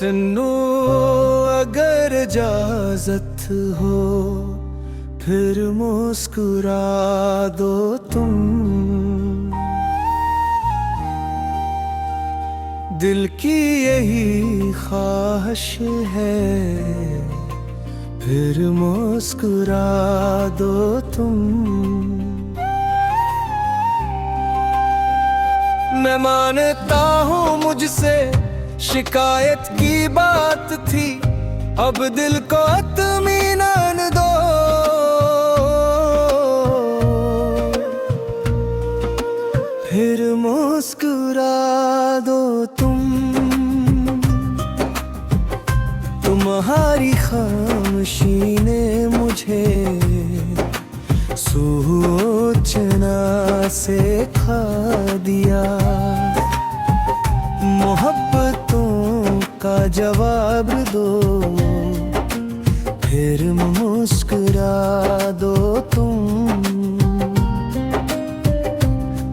सुनो अगर इजाजत हो फिर मुस्कुरा दो तुम। दिल की यही ख्वाहिश है फिर मुस्कुरा दो तुम। मैं मानता हूँ मुझसे शिकायत की बात थी, अब दिल को इत्मीनान दो। फिर मुस्कुरा दो तुम। तुम्हारी खामोशी ने मुझे सोचना सिखा दिया। मोहब्बतों का जवाब दो फिर मुस्कुरा दो तुम।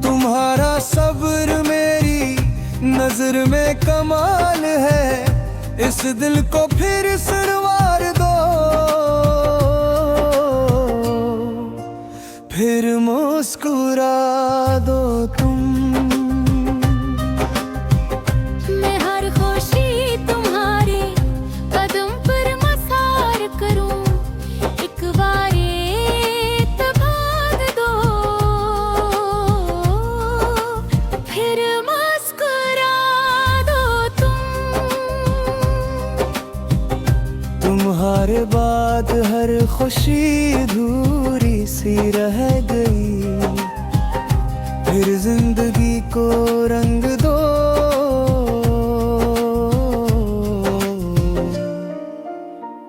तुम्हारा सब्र मेरी नजर में कमाल है, इस दिल को फिर सुरवार दो। फिर मुस्कुरा दो तुम। मैं हर खुशी तुम्हारे कदम पर मसार करूं, एक बार भाग दो। फिर मुस्कुरा दो तुम। तुम्हारे बाद हर खुशी अधूरी सी रह गई, फिर जिंदगी को रंग दो।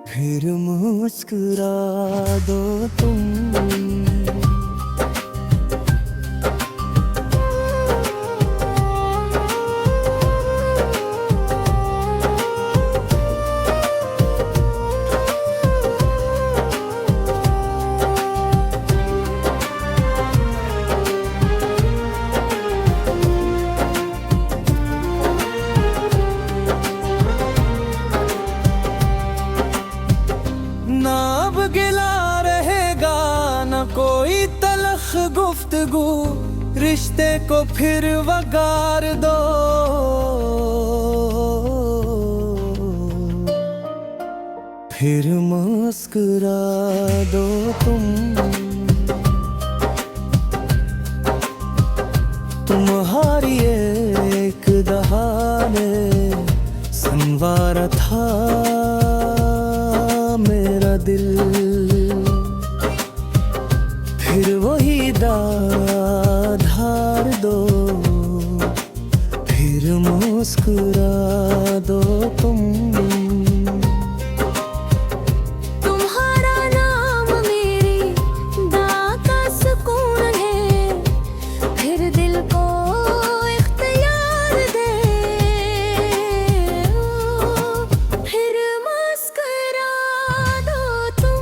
फिर मुस्कुरा दो तुम। ना अब गिला रहेगा न कोई तलख गुफ्तगू, रिश्ते को फिर वगार दो। फिर मुस्कुरा दो तुम। तुम्हारी एक दहाने संवारा था मेरा दिल, फिर वही धार दो। फिर मुस्कुरा दो तुम। तुम्हारा नाम मेरी दुआ का सुकून है, फिर दिल को इख्तियार दे। फिर मुस्कुरा दो तुम।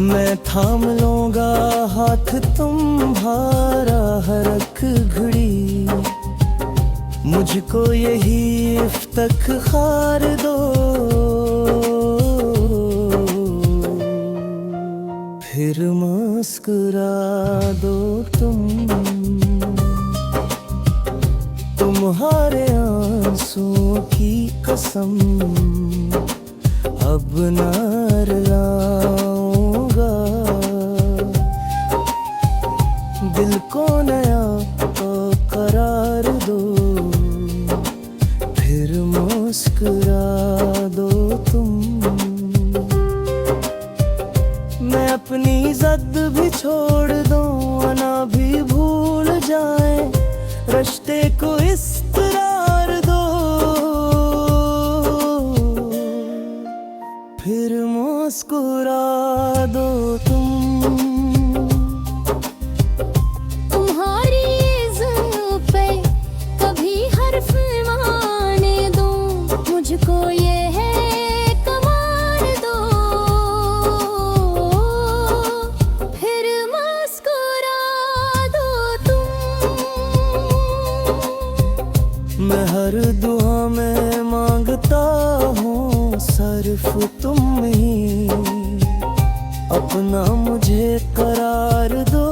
मैं थाम लूंगा हाथ तुम्हारा हर एक घड़ी, मुझको यही इफ्तिखार दो। फिर मुस्कुरा दो तुम। तुम्हारे आंसुओं की कसम अब न लाऊंगा, दिल को नया करार दो। फिर मुस्कुरा दो तुम। मैं अपनी जिद भी छोड़ दूं, ना भी भूल जाए, रिश्ते को इस करार दो। फिर मुस्कुरा दो तुम। तुम्हारी इज़्ज़त पे कभी हर्फ माने दूं, मुझको ये है कमार दो। फिर मुस्कुरा दो तुम। मैं हर अपना मुझे करार दो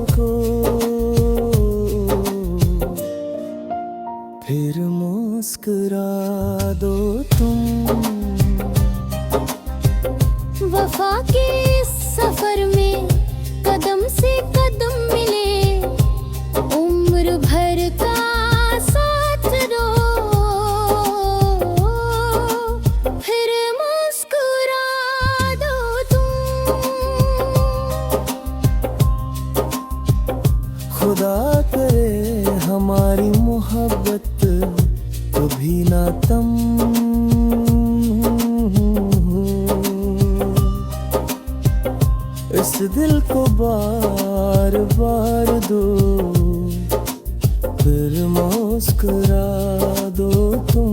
को, फिर मुस्कुरा दो तुम। वफा के इस सफर में कदम से कदम मिले, उम्र भर का साथ दो, फिर मुस्कुरा दो तुम। खुदा करे हमारी मोहब्बत कभी ना तम, इस दिल को बार बार दो, फिर मुस्कुरा दो तुम।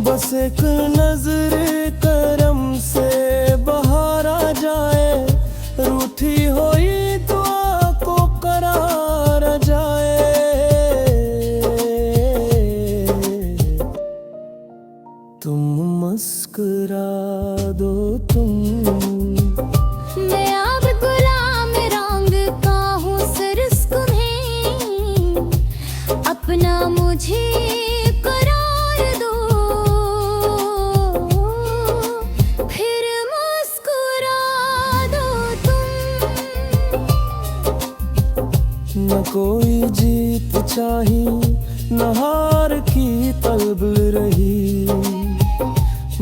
बस एक नजर करम से बाहर आ जाए, रूठी हुई दुआ को करार आ जाए। तुम मुस्कुरा दो तुम। मैं अब गुलाम रंग का हूँ सिर्फ तुम्हें, अपना मुझे करार दो, फिर मुस्कुरा दो तुम। न कोई जीत चाही न हार की तलब रही,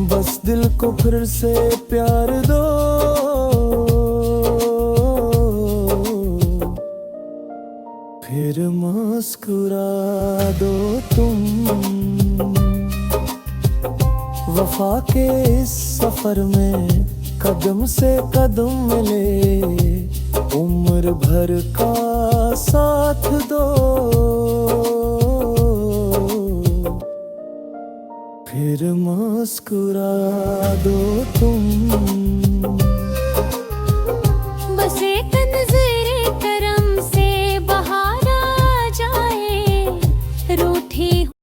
बस दिल को फिर से प्यार दो, फिर मुस्कुरा दो तुम। वफा के इस सफर में कदम से कदम मिले, उम्र भर का साथ दो, फिर मुस्कुरा दो तुम।